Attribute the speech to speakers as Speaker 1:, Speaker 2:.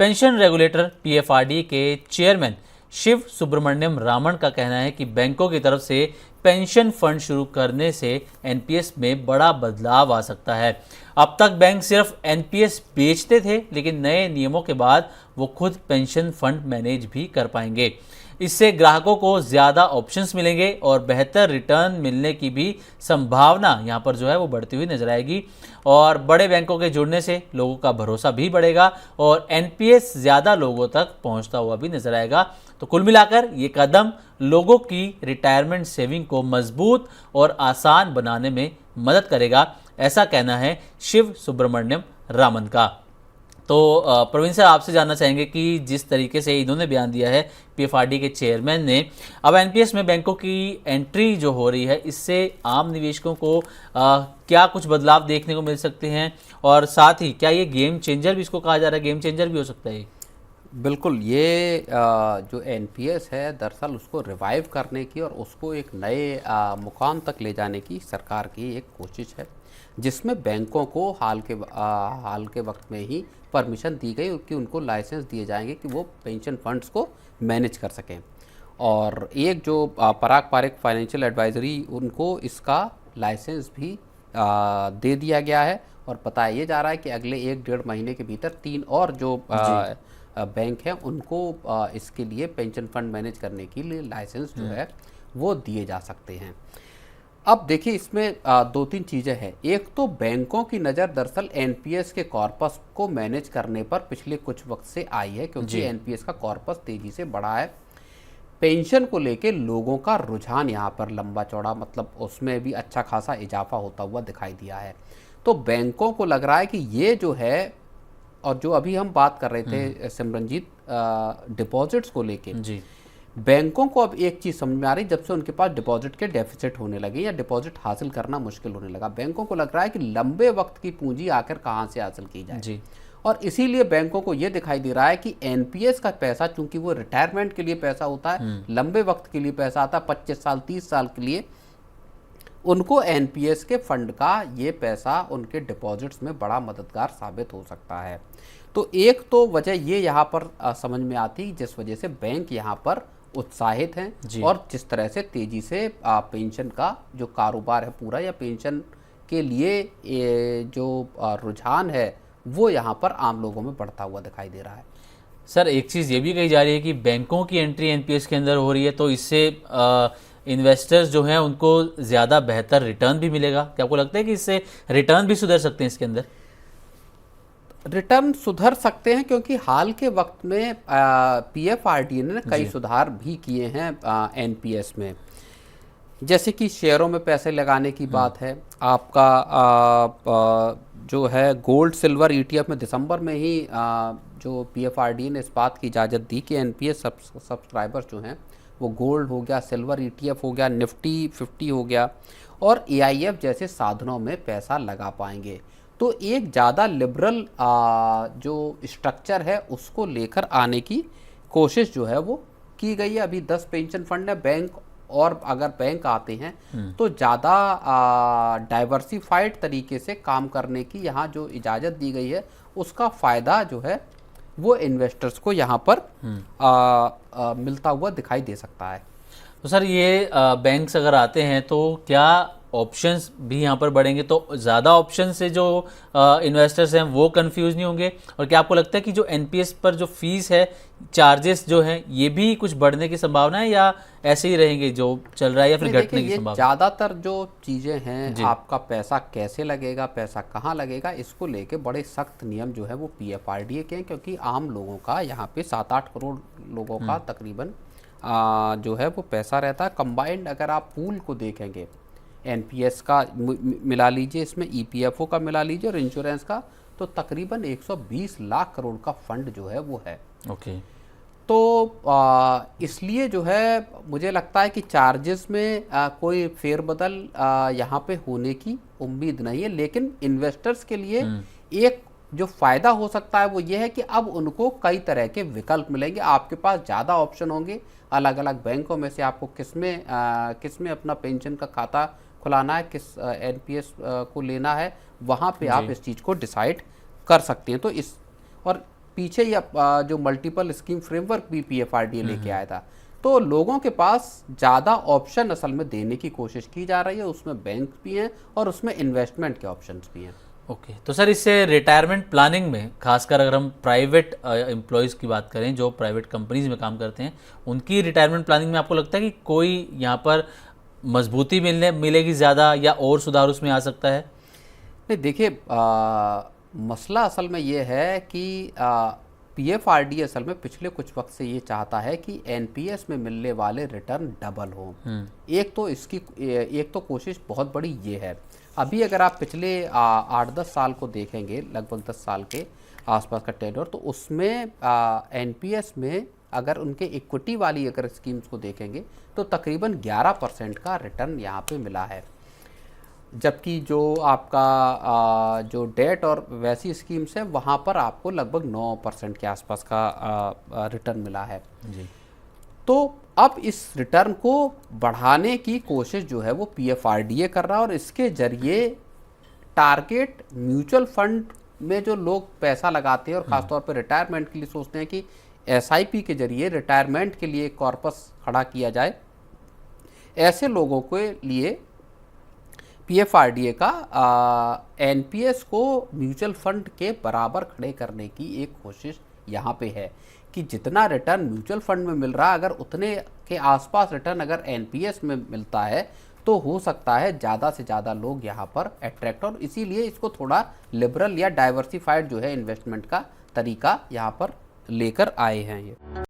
Speaker 1: Pension regulator पीएफआरडी के chairman Shiv Subramaniam Raman का कहना है कि बैंकों की तरफ से पेंशन फंड शुरू करने से एनपीएस में बड़ा बदलाव आ सकता है। अब तक बैंक सिर्फ एनपीएस बेचते थे, लेकिन नए नियमों के बाद वो खुद पेंशन फंड मैनेज भी कर पाएंगे। इससे ग्राहकों को ज़्यादा ऑप्शंस मिलेंगे और बेहतर रिटर्न मिलने की भी संभावना यहाँ पर जो है वो बढ़ती हुई नजर आएगी। और बड़े बैंकों के जुड़ने से लोगों का भरोसा भी बढ़ेगा और एनपीएस ज़्यादा लोगों तक पहुँचता हुआ भी नजर आएगा। तो कुल मिलाकर ये कदम लोगों की रिटायरमेंट सेविंग को मजबूत और आसान बनाने में मदद करेगा, ऐसा कहना है शिव सुब्रमण्यम रामन का। तो प्रवीण सर, आपसे जानना चाहेंगे कि जिस तरीके से इन्होंने बयान दिया है पीएफआरडी के चेयरमैन ने, अब एनपीएस में बैंकों की एंट्री जो हो रही है, इससे आम निवेशकों को क्या कुछ बदलाव देखने को मिल सकते हैं, और साथ ही क्या ये गेम चेंजर भी इसको कहा जा रहा है, गेम चेंजर भी हो सकता है?
Speaker 2: बिल्कुल, ये जो एनपीएस है दरअसल उसको रिवाइव करने की और उसको एक नए मुकाम तक ले जाने की सरकार की एक कोशिश है, जिसमें बैंकों को हाल के वक्त में ही परमिशन दी गई कि उनको लाइसेंस दिए जाएंगे कि वो पेंशन फंड्स को मैनेज कर सकें। और एक जो पराग पारेख फाइनेंशियल एडवाइजरी, उनको इसका लाइसेंस भी दे दिया गया है। और बताया ये जा रहा है कि अगले 1-1.5 महीने के भीतर 3 और जो बैंक हैं उनको इसके लिए पेंशन फंड मैनेज करने के लिए लाइसेंस जो है वो दिए जा सकते हैं। अब देखिए, इसमें 2-3 चीज़ें हैं। एक तो बैंकों की नज़र दरअसल एनपीएस के कॉर्पस को मैनेज करने पर पिछले कुछ वक्त से आई है, क्योंकि एनपीएस का कॉर्पस तेज़ी से बढ़ा है। पेंशन को लेके लोगों का रुझान यहाँ पर लंबा चौड़ा, मतलब उसमें भी अच्छा खासा इजाफा होता हुआ दिखाई दिया है। तो बैंकों को लग रहा है कि ये जो है, और जो अभी हम बात कर रहे थे सिमरनजीत, डिपॉजिट्स को लेके, बैंकों को अब एक चीज़ समझ में आ रही, जब से उनके पास डिपॉजिट के डेफिसिट होने लगे या डिपॉजिट हासिल करना मुश्किल होने लगा, बैंकों को लग रहा है कि लंबे वक्त की पूंजी आखिर कहाँ से हासिल की जाए। और इसीलिए बैंकों को ये दिखाई दे रहा है कि एनपीएस का पैसा, चूंकि वो रिटायरमेंट के लिए पैसा होता है, लंबे वक्त के लिए पैसा आता है, 25 साल 30 साल के लिए, उनको एनपीएस के फंड का ये पैसा उनके डिपॉजिट्स में बड़ा मददगार साबित हो सकता है। तो एक तो वजह ये यहाँ पर समझ में आती, जिस वजह से बैंक यहाँ पर उत्साहित हैं और जिस तरह से तेजी से पेंशन का जो कारोबार है पूरा, या पेंशन के लिए जो रुझान है वो यहाँ पर आम लोगों में बढ़ता हुआ दिखाई दे रहा है।
Speaker 1: सर, एक चीज़ ये भी कही जा रही है कि बैंकों की एंट्री एनपीएस के अंदर हो रही है, तो इससे इन्वेस्टर्स जो हैं उनको ज़्यादा बेहतर रिटर्न भी मिलेगा। क्या आपको लगता है कि इससे रिटर्न भी सुधर सकते हैं इसके अंदर?
Speaker 2: रिटर्न सुधर सकते हैं, क्योंकि हाल के वक्त में पीएफआरडी ने कई सुधार भी किए हैं एनपीएस में। जैसे कि शेयरों में पैसे लगाने की बात है, आपका जो है गोल्ड सिल्वर ईटीएफ में दिसंबर में ही जो पीएफआरडी ने इस बात की इजाज़त दी कि एनपीएस सब्सक्राइबर्स जो हैं वो गोल्ड हो गया, सिल्वर ईटीएफ हो गया, निफ्टी 50 हो गया, और एआईएफ जैसे साधनों में पैसा लगा पाएंगे। तो एक ज़्यादा लिबरल जो स्ट्रक्चर है उसको लेकर आने की कोशिश जो है वो की गई है। अभी 10 पेंशन फंड है बैंक, और अगर बैंक आते हैं तो ज़्यादा डाइवर्सिफाइड तरीके से काम करने की यहाँ जो इजाज़त दी गई है, उसका फ़ायदा जो है वो इन्वेस्टर्स को यहाँ पर मिलता हुआ दिखाई दे सकता है।
Speaker 1: तो सर, ये बैंक्स अगर आते हैं तो क्या ऑप्शंस भी यहाँ पर बढ़ेंगे? तो ज़्यादा ऑप्शन से जो इन्वेस्टर्स हैं वो कंफ्यूज नहीं होंगे? और क्या आपको लगता है कि जो एनपीएस पर जो फीस है, चार्जेस जो हैं, ये भी कुछ बढ़ने की संभावना है, या ऐसे ही रहेंगे जो चल रहा है, या फिर घटने की संभावना?
Speaker 2: ज़्यादातर जो चीज़ें हैं, आपका पैसा कैसे लगेगा, पैसा कहाँ लगेगा, इसको लेके बड़े सख्त नियम जो है वो पीएफआरडी के हैं, क्योंकि आम लोगों का यहाँ पे 7-8 करोड़ लोगों का तकरीबन जो है वो पैसा रहता है। कंबाइंड अगर आप पूल को देखेंगे, एनपीएस का मिला लीजिए, इसमें ईपीएफओ का मिला लीजिए और इंश्योरेंस का, तो तकरीबन 120 लाख करोड़ का फंड जो है वो है। तो इसलिए जो है मुझे लगता है कि चार्जेस में कोई फेरबदल यहाँ पे होने की उम्मीद नहीं है, लेकिन इन्वेस्टर्स के लिए एक जो फ़ायदा हो सकता है वो ये है कि अब उनको कई तरह के विकल्प मिलेंगे। आपके पास ज़्यादा ऑप्शन होंगे, अलग अलग बैंकों में से आपको किसमें अपना पेंशन का खाता खुलाना है, किस एनपीएस को लेना है, वहाँ पे आप इस चीज़ को डिसाइड कर सकते हैं। तो और पीछे जो मल्टीपल स्कीम फ्रेमवर्क भी पीएफआरडीए लेके आया था। तो लोगों के पास ज़्यादा ऑप्शन असल में देने की कोशिश की जा रही है, उसमें बैंक भी हैं और उसमें इन्वेस्टमेंट के ऑप्शंस भी हैं।
Speaker 1: ओके, तो सर इससे रिटायरमेंट प्लानिंग में, खासकर अगर हम प्राइवेट एम्प्लॉयज़ की बात करें जो प्राइवेट कंपनीज में काम करते हैं, उनकी रिटायरमेंट प्लानिंग में आपको लगता है कि कोई यहाँ पर मजबूती मिलेगी ज़्यादा, या और सुधार उसमें आ सकता है?
Speaker 2: नहीं, देखिए, मसला असल में ये है कि पीएफआरडी असल में पिछले कुछ वक्त से ये चाहता है कि एनपीएस में मिलने वाले रिटर्न डबल हों। एक तो कोशिश बहुत बड़ी ये है। अभी अगर आप पिछले 8-10 साल को देखेंगे, लगभग 10 साल के आसपास का टेन्योर, तो उसमें एनपीएस में अगर उनके इक्विटी वाली अगर स्कीम्स को देखेंगे तो तकरीबन 11% का रिटर्न यहाँ पे मिला है, जबकि जो आपका जो डेट और वैसी स्कीम्स है वहाँ पर आपको लगभग 9% के आसपास का रिटर्न मिला है
Speaker 1: जी।
Speaker 2: तो अब इस रिटर्न को बढ़ाने की कोशिश जो है वो पीएफआरडीए कर रहा है, और इसके जरिए टारगेट म्यूचुअल फंड में जो लोग पैसा लगाते हैं और ख़ासतौर पर रिटायरमेंट के लिए सोचते हैं कि एसआईपी के जरिए रिटायरमेंट के लिए कॉर्पस खड़ा किया जाए, ऐसे लोगों के लिए पीएफआरडीए का एनपीएस को म्यूचुअल फंड के बराबर खड़े करने की एक कोशिश यहाँ पे है कि जितना रिटर्न म्यूचुअल फंड में मिल रहा है, अगर उतने के आसपास रिटर्न अगर एनपीएस में मिलता है तो हो सकता है ज़्यादा से ज़्यादा लोग यहाँ पर अट्रैक्ट, और इसीलिए इसको थोड़ा लिबरल या डाइवर्सिफाइड जो है इन्वेस्टमेंट का तरीका यहाँ पर लेकर आए हैं ये।